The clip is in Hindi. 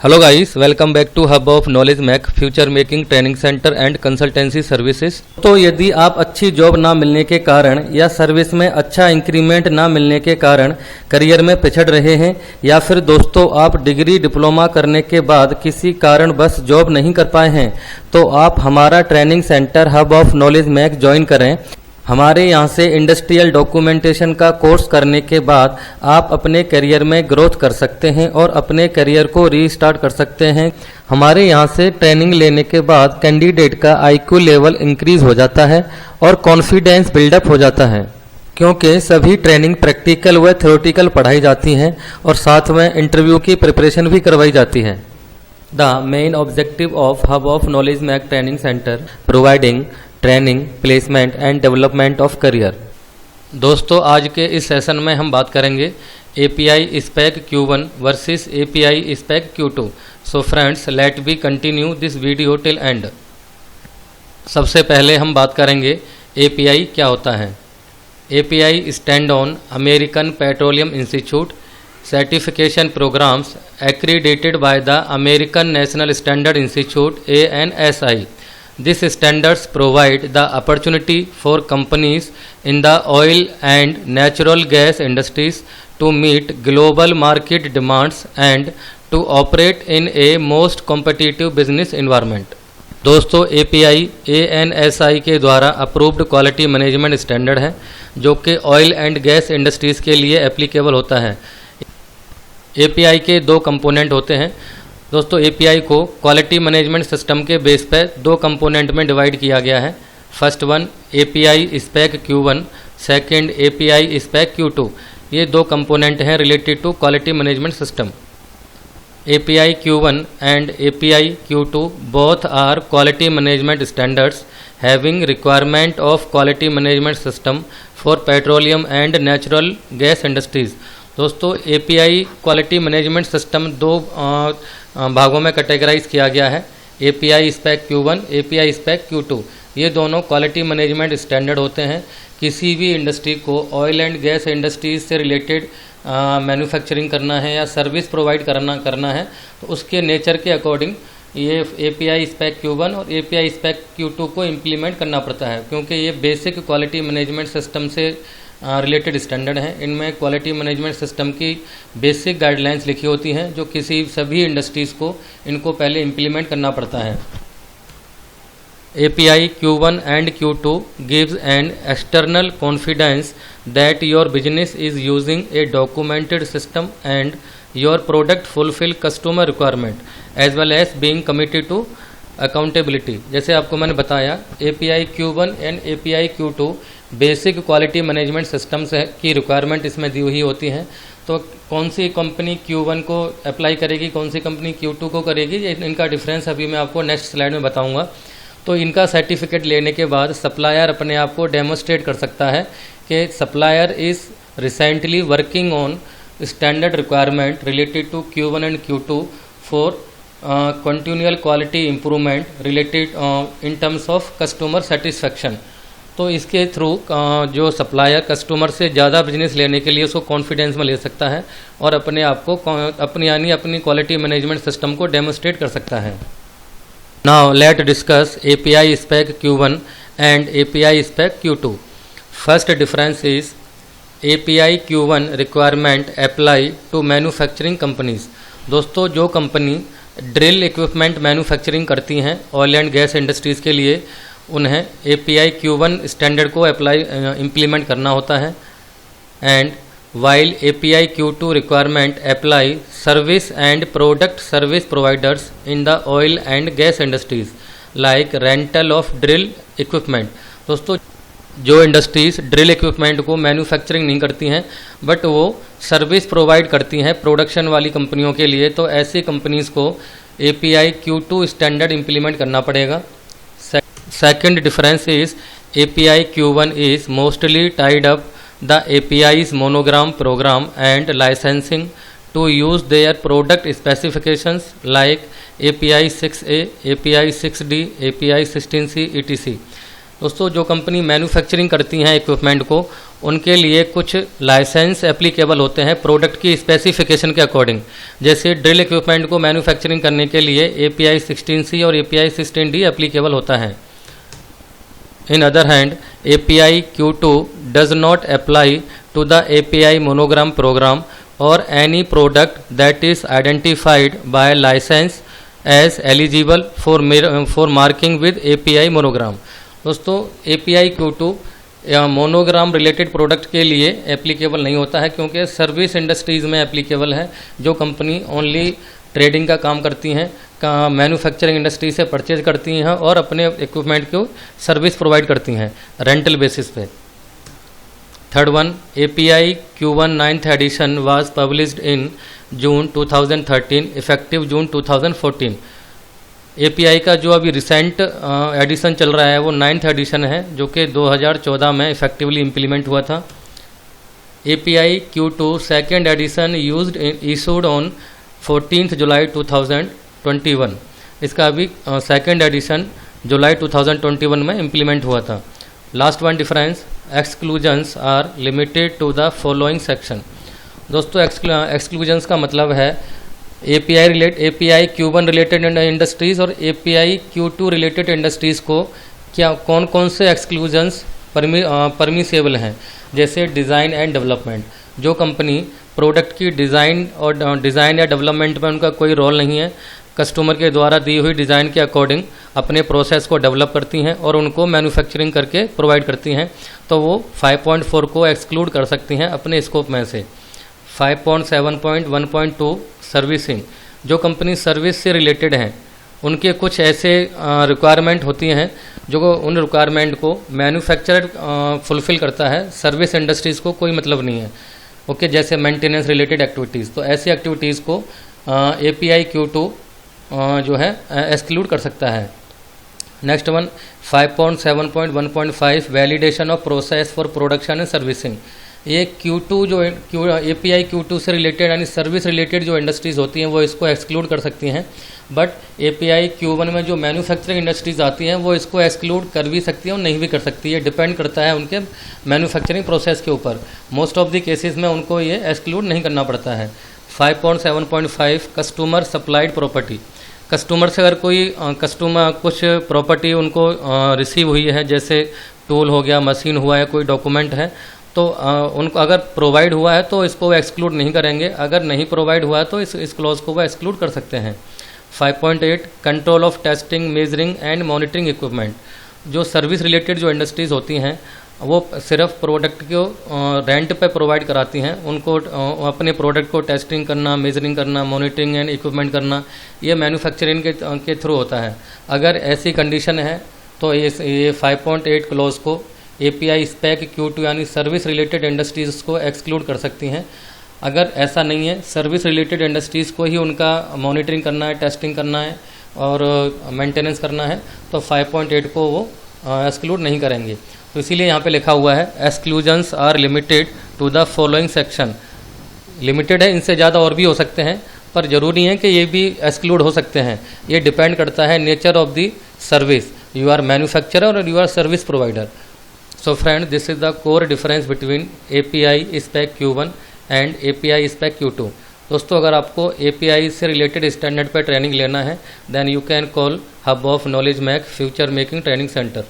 Hello guys, welcome back to hub of knowledge Mac future making training centre and consultancy services. तो यदि आप अच्छी जॉब ना मिलने के कारण या सर्विस में अच्छा इंक्रीमेंट ना मिलने के कारण करियर में पिछड़ रहे हैं, या फिर दोस्तों आप डिग्री डिप्लोमा करने के बाद किसी कारण बस जॉब नहीं कर पाए हैं, तो आप हमारा training centre hub of knowledge Mac join करें। हमारे यहाँ से इंडस्ट्रियल डॉक्यूमेंटेशन का कोर्स करने के बाद आप अपने करियर में ग्रोथ कर सकते हैं और अपने करियर को रीस्टार्ट कर सकते हैं। हमारे यहाँ से ट्रेनिंग लेने के बाद कैंडिडेट का आईक्यू लेवल इंक्रीज हो जाता है और कॉन्फिडेंस बिल्डअप हो जाता है, क्योंकि सभी ट्रेनिंग प्रैक्टिकल व थ्योरेटिकल पढ़ाई जाती हैं और साथ में इंटरव्यू की प्रिपरेशन भी करवाई जाती है। The main objective of hub of knowledge Mac training centre providing training, placement and development of career. दोस्तों, आज के इस सेशन में हम बात करेंगे API spec Q1 versus API spec Q2। So friends, let be continue this video till end. सबसे पहले हम बात करेंगे API क्या होता है। API stand on American petroleum institute certification programmes accredited by the American national standard institute ANSI। These standards provide the opportunity for companies in the oil and natural gas industries to meet global market demands and to operate in a most competitive business environment। दोस्तों, API ANSI के द्वारा अप्रूव्ड क्वालिटी मैनेजमेंट स्टैंडर्ड है जो कि ऑयल एंड गैस इंडस्ट्रीज़ के लिए एप्लीकेबल होता है। API के दो कंपोनेंट होते हैं। दोस्तों, API को क्वालिटी मैनेजमेंट सिस्टम के बेस पर दो कंपोनेंट में डिवाइड किया गया है। First one API spec Q1, second API spec Q2। ये दो कंपोनेंट हैं related to quality management system. API Q1 and API Q2 both are quality management standards having requirement of quality management system for petroleum and natural gas industries. दोस्तों, API क्वालिटी मैनेजमेंट सिस्टम दो भागों में कैटेगराइज किया गया है। API spec Q1, API spec Q2। ये दोनों क्वालिटी मैनेजमेंट स्टैंडर्ड होते हैं। किसी भी इंडस्ट्री को ऑयल एंड गैस इंडस्ट्रीज से रिलेटेड मैन्युफैक्चरिंग करना है या सर्विस प्रोवाइड करना है, तो उसके नेचर के अकॉर्डिंग ये API स्पेक Q1 और API स्पेक Q2 को इम्प्लीमेंट करना पड़ता है, क्योंकि ये बेसिक क्वालिटी मैनेजमेंट सिस्टम से रिलेटेड स्टैंडर्ड हैं। इनमें क्वालिटी मैनेजमेंट सिस्टम की बेसिक गाइडलाइंस लिखी होती हैं जो सभी इंडस्ट्रीज़ को इनको पहले इम्प्लीमेंट करना पड़ता है। API Q1 and Q2 gives an external confidence that your business is using a documented system and your product fulfill customer requirement as well as being committed to accountability. जैसे आपको मैंने बताया, API Q1 and API Q2 basic quality management systems की रिक्वायरमेंट इसमें दी हुई होती हैं। तो कौन सी कंपनी Q1 को अप्लाई करेगी, कौन सी कंपनी Q2 को करेगी, इनका डिफरेंस अभी मैं आपको नेक्स्ट स्लाइड में बताऊंगा। तो इनका सर्टिफिकेट लेने के बाद सप्लायर अपने आप को डेमोस्ट्रेट कर सकता है कि supplier is recently working on standard requirement related to Q1 and Q2 for continual quality improvement related in terms of customer satisfaction. तो इसके थ्रू जो सप्लायर कस्टमर से ज़्यादा बिजनेस लेने के लिए उसको कॉन्फिडेंस में ले सकता है और अपने आप को अपनी क्वालिटी मैनेजमेंट सिस्टम को डेमोस्ट्रेट कर सकता है। Now let discuss API spec Q1 and API spec Q2। First difference is API Q1 requirement apply to manufacturing companies. दोस्तों, जो कंपनी ड्रिल इक्विपमेंट मैन्युफैक्चरिंग करती हैं ऑयल एंड गैस इंडस्ट्रीज़ के लिए, उन्हें API Q1 स्टैंडर्ड को इम्प्लीमेंट करना होता है। And while API Q2 requirement apply service and product service providers in the oil and gas industries like rental of drill equipment. दोस्तों, जो इंडस्ट्रीज़ ड्रिल इक्विपमेंट को मैन्युफैक्चरिंग नहीं करती हैं बट वो सर्विस प्रोवाइड करती हैं प्रोडक्शन वाली कंपनियों के लिए, तो ऐसी कंपनीज़ को API Q2 स्टैंडर्ड इम्प्लीमेंट करना पड़ेगा। Second difference is API Q1 is mostly tied up the API's monogram program and licensing to use their product specifications like API 6A, API 6D, API 16C, etc. दोस्तों जो कंपनी मैन्युफैक्चरिंग करती हैं इक्विपमेंट को, उनके लिए कुछ लाइसेंस एप्लीकेबल होते हैं प्रोडक्ट की स्पेसिफिकेशन के अकॉर्डिंग। जैसे ड्रिल इक्विपमेंट को मैन्युफैक्चरिंग करने के लिए API 16C और API 16D एप्लीकेबल होता है। In other hand, API Q2 does not apply to the API monogram program or any product that is identified by license as eligible for marking with API monogram। दोस्तों API Q2 या मोनोग्राम रिलेटेड प्रोडक्ट के लिए एप्लीकेबल नहीं होता है, क्योंकि सर्विस इंडस्ट्रीज़ में एप्लीकेबल है। जो कंपनी ओनली ट्रेडिंग का काम करती हैं, का मैन्युफैक्चरिंग इंडस्ट्री से परचेज करती हैं और अपने इक्विपमेंट को सर्विस प्रोवाइड करती हैं रेंटल बेसिस पे। Third one, API Q1 9th edition was published in June 2013 effective June 2014। API का जो अभी रिसेंट एडिशन चल रहा है वो 9th एडिशन है, जो कि 2014 में इफेक्टिवली इम्प्लीमेंट हुआ था। API Q2 2nd edition issued on 14th July 2021। इसका अभी 2nd एडिशन जुलाई 2021 में इम्प्लीमेंट हुआ था। Last one difference, exclusions are limited to the following section. दोस्तों एक्सक्लूजन्स का मतलब है API Q1 रिलेटेड इंडस्ट्रीज़ और API Q2 रिलेटेड इंडस्ट्रीज़ को क्या कौन कौन से एक्सक्लूजन्स परमिसेबल हैं। जैसे डिज़ाइन एंड डेवलपमेंट, जो कंपनी प्रोडक्ट की डिज़ाइन या डेवलपमेंट में उनका कोई रोल नहीं है, कस्टमर के द्वारा दी हुई डिज़ाइन के अकॉर्डिंग अपने प्रोसेस को डेवलप करती हैं और उनको मैन्युफैक्चरिंग करके प्रोवाइड करती हैं, तो वो 5.4 को एक्सक्लूड कर सकती हैं अपने स्कोप में से। 5.7.1.2 सर्विसिंग, जो कंपनी सर्विस से रिलेटेड हैं, उनके कुछ ऐसे रिक्वायरमेंट होती हैं जो उन रिक्वायरमेंट को मैन्युफैक्चरर फुलफ़िल करता है, सर्विस इंडस्ट्रीज़ को कोई मतलब नहीं है। ओके, जैसे मेंटेनेंस रिलेटेड एक्टिविटीज़, तो ऐसी एक्टिविटीज़ को API Q2 जो है एक्सक्लूड कर सकता है। Next one, 5.7.1.5 validation of process for production and servicing. ये Q2 जो API Q2 से रिलेटेड यानी सर्विस रिलेटेड जो इंडस्ट्रीज़ होती हैं वो इसको एक्सक्लूड कर सकती हैं, बट API Q1 में जो मैन्युफैक्चरिंग इंडस्ट्रीज़ आती हैं वो इसको एक्सक्लूड कर भी सकती हैं और नहीं भी कर सकती है, डिपेंड करता है उनके मैन्युफैक्चरिंग प्रोसेस के ऊपर। मोस्ट ऑफ द केसेस में उनको ये एक्सक्लूड नहीं करना पड़ता है। 5.7.5 कस्टमर सप्लाइड प्रॉपर्टी, कस्टमर से अगर कोई कस्टमर कुछ प्रॉपर्टी उनको रिसीव हुई है, जैसे टूल हो गया, मशीन हुआ है, कोई डॉक्यूमेंट है, तो उनको अगर प्रोवाइड हुआ है तो इसको एक्सक्लूड नहीं करेंगे, अगर नहीं प्रोवाइड हुआ है तो इस क्लॉज को वो एक्सक्लूड कर सकते हैं। 5.8 control of testing, measuring and monitoring equipment, जो सर्विस रिलेटेड जो इंडस्ट्रीज़ होती हैं वो सिर्फ प्रोडक्ट को रेंट पे प्रोवाइड कराती हैं, उनको अपने प्रोडक्ट को टेस्टिंग करना, मेजरिंग करना, मॉनिटरिंग एंड इक्विपमेंट करना, ये मैन्युफैक्चरिंग के थ्रू होता है। अगर ऐसी कंडीशन है तो ये 5.8 क्लॉज को API स्पेक Q2 यानी सर्विस रिलेटेड इंडस्ट्रीज़ को एक्सक्लूड कर सकती हैं। अगर ऐसा नहीं है, सर्विस रिलेटेड इंडस्ट्रीज़ को ही उनका मॉनिटरिंग करना है, टेस्टिंग करना है और मेंटेनेंस करना है, तो 5.8 को वो एक्सक्लूड नहीं करेंगे। तो इसीलिए यहाँ पे लिखा हुआ है exclusions are limited to the following section. Limited है, इनसे ज़्यादा और भी हो सकते हैं, पर ज़रूरी है कि ये भी एक्सक्लूड हो सकते हैं। ये डिपेंड करता है nature of the service, you are manufacturer और you are service provider. So friend, this is the core difference between API Spec Q1 and API Spec Q2। दोस्तों अगर आपको API से रिलेटेड स्टैंडर्ड पर ट्रेनिंग लेना है, then you can call hub of knowledge Mac future making training centre.